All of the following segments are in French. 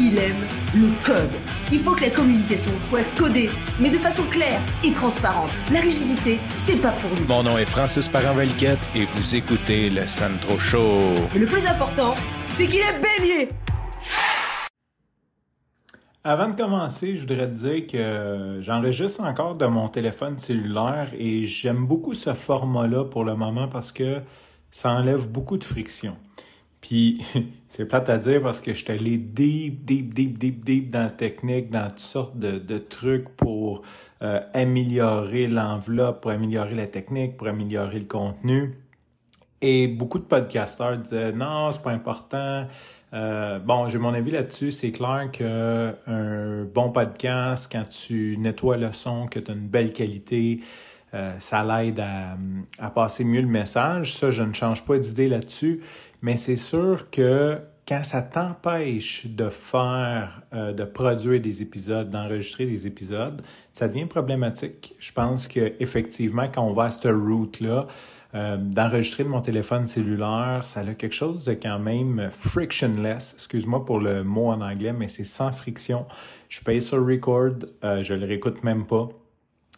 il aime le code. Il faut que la communication soit codée, mais de façon claire et transparente. La rigidité, c'est pas pour nous. Mon nom est Francis Parent-Valquette et vous écoutez le Sandro Show. Mais le plus important, c'est qu'il est bélier. Avant de commencer, je voudrais te dire que j'enregistre encore de mon téléphone cellulaire et j'aime beaucoup ce format-là pour le moment parce que ça enlève beaucoup de friction. Puis, c'est plate à dire parce que je suis allé deep dans la technique, dans toutes sortes de trucs pour améliorer l'enveloppe, pour améliorer la technique, pour améliorer le contenu. Et beaucoup de podcasteurs disaient « Non, c'est pas important. » Bon, j'ai mon avis là-dessus. C'est clair qu'un bon podcast, quand tu nettoies le son, que tu as une belle qualité, ça l'aide à passer mieux le message. Ça, je ne change pas d'idée là-dessus. Mais c'est sûr que quand ça t'empêche de de produire des épisodes, d'enregistrer des épisodes, ça devient problématique. Je pense qu'effectivement, quand on va à cette route-là, d'enregistrer de mon téléphone cellulaire, ça a quelque chose de quand même frictionless. Excuse-moi pour le mot en anglais, mais c'est sans friction. Je paye sur Record, je le réécoute même pas.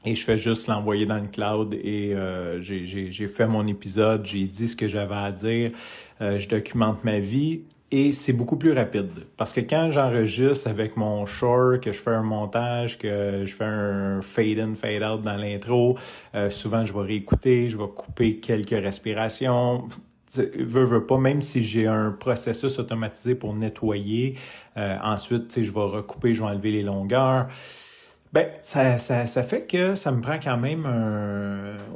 Et je fais juste l'envoyer dans le cloud et j'ai fait mon épisode, j'ai dit ce que j'avais à dire, je documente ma vie et c'est beaucoup plus rapide. Parce que quand j'enregistre avec mon Shure, que je fais un montage, que je fais un fade-in, fade-out dans l'intro, souvent je vais réécouter, je vais couper quelques respirations. Veux pas, même si j'ai un processus automatisé pour nettoyer, ensuite je vais recouper, je vais enlever les longueurs. Ben, ça fait que ça me prend quand même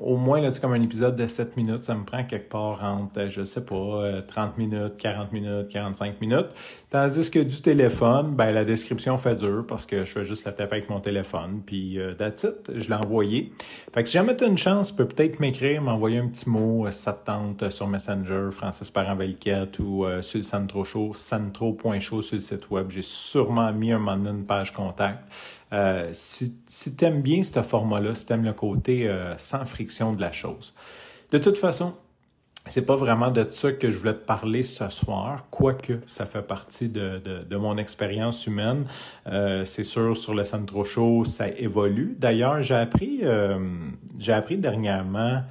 au moins, là, c'est comme un épisode de 7 minutes, ça me prend quelque part entre, je sais pas, 30 minutes, 40 minutes, 45 minutes. Tandis que du téléphone, ben, la description fait dur parce que je fais juste la taper avec mon téléphone, puis that's it, je l'ai envoyé. Fait que si jamais tu as une chance, tu peux peut-être m'écrire, m'envoyer un petit mot, si ça te tente, sur Messenger, Francis Parent-Valquette ou sur le Sandro Show, sandro.show sur le site web. J'ai sûrement mis un moment donné une page contact. Si t'aimes bien ce format-là, si t'aimes le côté sans friction de la chose. De toute façon, c'est pas vraiment de ça que je voulais te parler ce soir, quoique ça fait partie de mon expérience humaine. C'est sûr, sur le Sandro Show, ça évolue. D'ailleurs, j'ai appris dernièrement,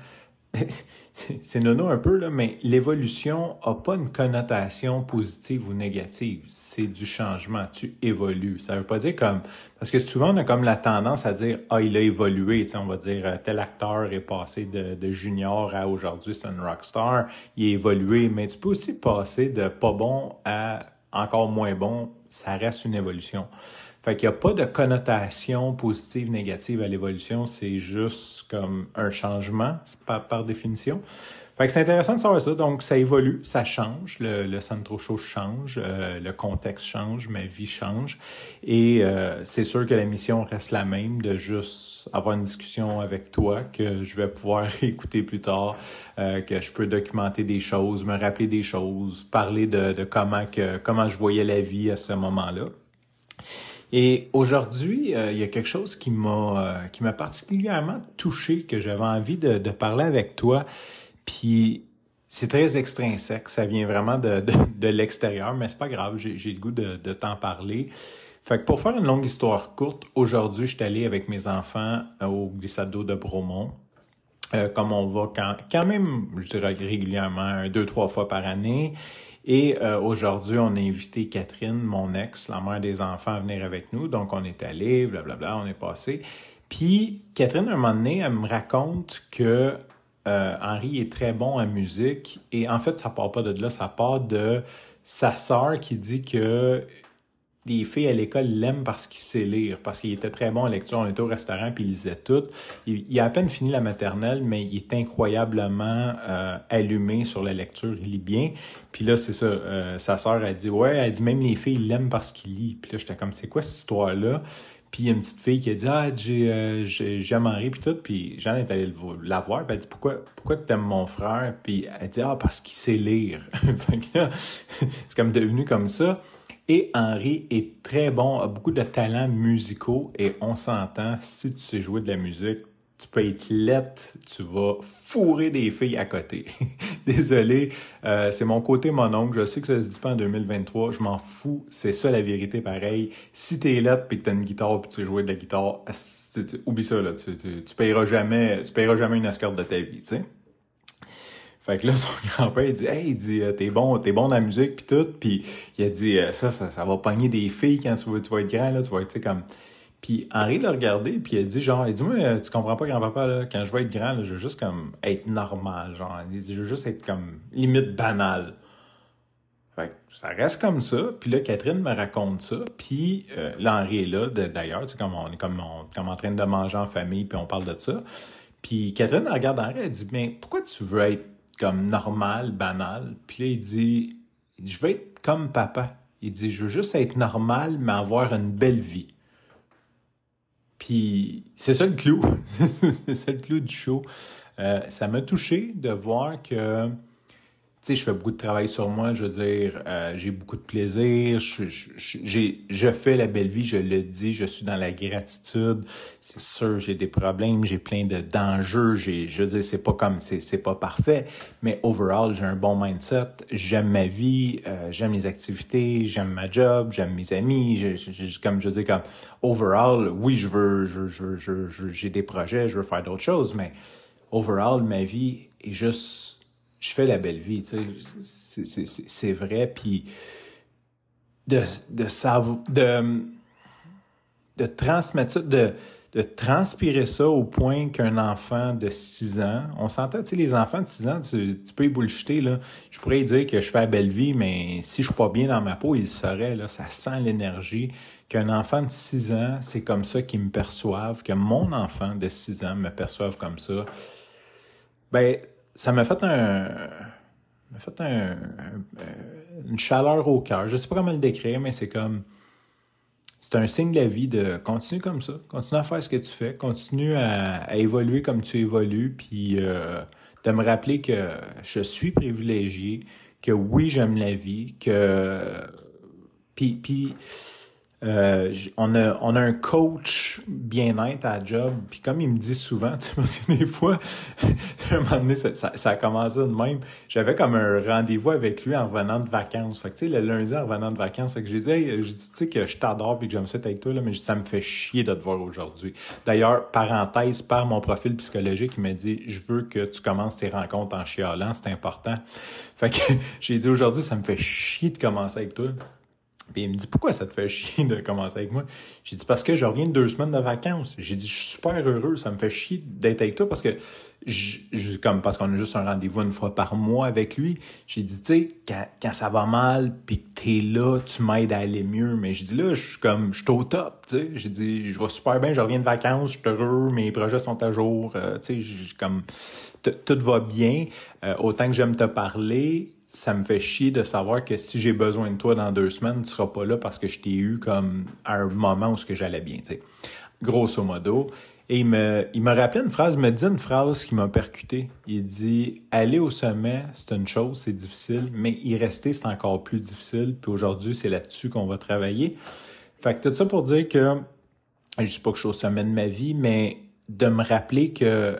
c'est nono un peu, là, mais l'évolution n'a pas une connotation positive ou négative. C'est du changement. Tu évolues. Ça veut pas dire comme... Parce que souvent, on a comme la tendance à dire « Ah, il a évolué. » Tu sais, on va dire « Tel acteur est passé de junior à aujourd'hui, c'est un rockstar. Il a évolué. » Mais tu peux aussi passer de pas bon à encore moins bon. Ça reste une évolution. Fait qu'il n'y a pas de connotation positive, négative à l'évolution, c'est juste comme un changement par définition. Fait que c'est intéressant de savoir ça. Donc, ça évolue, ça change, le Sandro Show change, le contexte change, ma vie change. Et c'est sûr que la mission reste la même, de juste avoir une discussion avec toi, que je vais pouvoir écouter plus tard, que je peux documenter des choses, me rappeler des choses, parler de comment je voyais la vie à ce moment-là. Et aujourd'hui, il y a quelque chose qui m'a particulièrement touché, que j'avais envie de parler avec toi. Puis c'est très extrinsèque, ça vient vraiment de l'extérieur, mais c'est pas grave, j'ai le goût de t'en parler. Fait que pour faire une longue histoire courte, aujourd'hui, je suis allé avec mes enfants au glissade d'eau de Bromont. Comme on va quand même, je dirais régulièrement, 2-3 fois par année. Et aujourd'hui, on a invité Catherine, mon ex, la mère des enfants, à venir avec nous. Donc, on est allé, blablabla, on est passé. Puis, Catherine, un moment donné, elle me raconte que Henri est très bon en musique. Et en fait, ça part pas de là, ça part de sa sœur qui dit que les filles à l'école l'aiment parce qu'il sait lire, parce qu'il était très bon en lecture. On était au restaurant puis il lisait tout. Il a à peine fini la maternelle, mais il est incroyablement allumé sur la lecture. Il lit bien. Puis là, c'est ça. Sa sœur a dit, ouais, elle dit même les filles l'aiment parce qu'il lit. Puis là, j'étais comme, c'est quoi cette histoire-là? Puis il y a une petite fille qui a dit, j'aime Henri puis tout. Puis Jeanne est allée la voir. Puis elle dit, pourquoi tu aimes mon frère? Puis elle dit, parce qu'il sait lire. Fait que là, c'est comme devenu comme ça. Et Henri est très bon, a beaucoup de talents musicaux et on s'entend, si tu sais jouer de la musique, tu peux être laite, tu vas fourrer des filles à côté. Désolé, c'est mon côté mononcle. Je sais que ça se dit pas en 2023. Je m'en fous. C'est ça la vérité pareil. Si t'es laite pis que t'as une guitare pis tu sais jouer de la guitare, oublie ça, là. Tu payeras jamais une escorte de ta vie, tu sais. Fait que là, son grand-père, il dit, hey, t'es bon dans la musique pis tout. Pis il a dit, ça va pogner des filles quand tu vas être grand, là. Tu vas être, tu sais, comme... Puis Henri l'a regardé, puis il a dit, moi, tu comprends pas, grand-papa, là, quand je vais être grand, là, je veux juste comme être normal, genre. Il dit, je veux juste être comme limite banal. Fait que ça reste comme ça. Puis là, Catherine me raconte ça. Puis là, Henri est là, d'ailleurs, tu sais, comme on est comme en train de manger en famille, puis on parle de ça. Puis Catherine regarde Henri, elle dit, mais pourquoi tu veux être comme normal, banal? Puis là, il dit, je veux être comme papa. Il dit, je veux juste être normal, mais avoir une belle vie. Puis c'est ça le clou. C'est ça le clou du show. Ça m'a touché de voir que, tu sais, je fais beaucoup de travail sur moi. Je veux dire, j'ai beaucoup de plaisir. Je fais la belle vie, je le dis. Je suis dans la gratitude. C'est sûr, j'ai des problèmes, j'ai plein d'enjeux. Je veux dire, c'est pas parfait. Mais overall, j'ai un bon mindset. J'aime ma vie, j'aime les activités, j'aime ma job, j'aime mes amis. Comme je dis, comme overall, oui, j'ai des projets, je veux faire d'autres choses, mais overall, ma vie est juste... Je fais la belle vie, tu sais, c'est vrai, puis de transmettre ça, de transpirer ça au point qu'un enfant de 6 ans, on s'entend, tu sais, les enfants de 6 ans, tu peux y bullshiter, là, je pourrais dire que je fais la belle vie, mais si je suis pas bien dans ma peau, il le saurait, là, ça sent l'énergie, qu'un enfant de 6 ans, c'est comme ça qu'ils me perçoivent, que mon enfant de 6 ans me perçoive comme ça, ben, ça m'a fait une chaleur au cœur. Je sais pas comment le décrire, mais c'est un signe de la vie de continuer comme ça, continue à faire ce que tu fais, continue à évoluer comme tu évolues, puis de me rappeler que je suis privilégié, que oui, j'aime la vie, que puis on a un coach bien-être à la job, puis comme il me dit souvent, tu sais, parce que des fois, à un moment donné, ça a commencé de même. J'avais comme un rendez-vous avec lui en revenant de vacances. Fait que tu sais, le lundi en revenant de vacances, fait que j'ai dit, hey, tu sais que je t'adore puis que j'aime ça être avec toi, là, mais ça me fait chier de te voir aujourd'hui. D'ailleurs, parenthèse, par mon profil psychologique, il m'a dit, je veux que tu commences tes rencontres en chialant, c'est important. Fait que j'ai dit aujourd'hui, ça me fait chier de commencer avec toi. Puis il me dit, pourquoi ça te fait chier de commencer avec moi? J'ai dit, parce que je reviens de 2 semaines de vacances. J'ai dit, je suis super heureux. Ça me fait chier d'être avec toi parce que, parce qu'on a juste un rendez-vous une fois par mois avec lui. J'ai dit, tu sais, quand ça va mal puis que t'es là, tu m'aides à aller mieux. Mais j'ai dit, là, je suis au top, tu sais. J'ai dit, je vais super bien, je reviens de vacances, je suis heureux, mes projets sont à jour, tu sais, tout va bien. Autant que j'aime te parler, ça me fait chier de savoir que si j'ai besoin de toi dans 2 semaines, tu seras pas là parce que je t'ai eu comme à un moment où ce que j'allais bien, tu sais. Grosso modo. Et il m'a rappelé une phrase, il m'a dit une phrase qui m'a percuté. Il dit, aller au sommet, c'est une chose, c'est difficile, mais y rester, c'est encore plus difficile. Puis aujourd'hui, c'est là-dessus qu'on va travailler. Fait que tout ça pour dire que, je dis pas que je suis au sommet de ma vie, mais de me rappeler que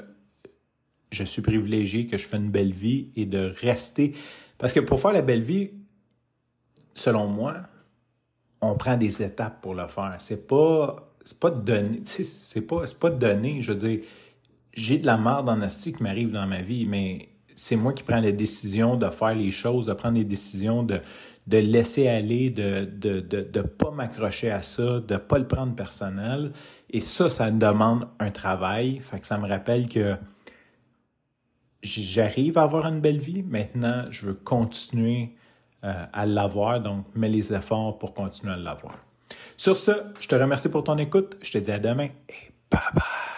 je suis privilégié, que je fais une belle vie et de rester... Parce que pour faire la belle vie, selon moi, on prend des étapes pour le faire. C'est pas donné. Tu sais, c'est pas donné. Je veux dire, j'ai de la merde en asti qui m'arrive dans ma vie, mais c'est moi qui prends la décision de faire les choses, de prendre les décisions, de laisser aller, de pas m'accrocher à ça, de pas le prendre personnel. Et ça demande un travail. Fait que ça me rappelle que j'arrive à avoir une belle vie. Maintenant, je veux continuer à l'avoir. Donc, mets les efforts pour continuer à l'avoir. Sur ce, je te remercie pour ton écoute. Je te dis à demain et bye bye.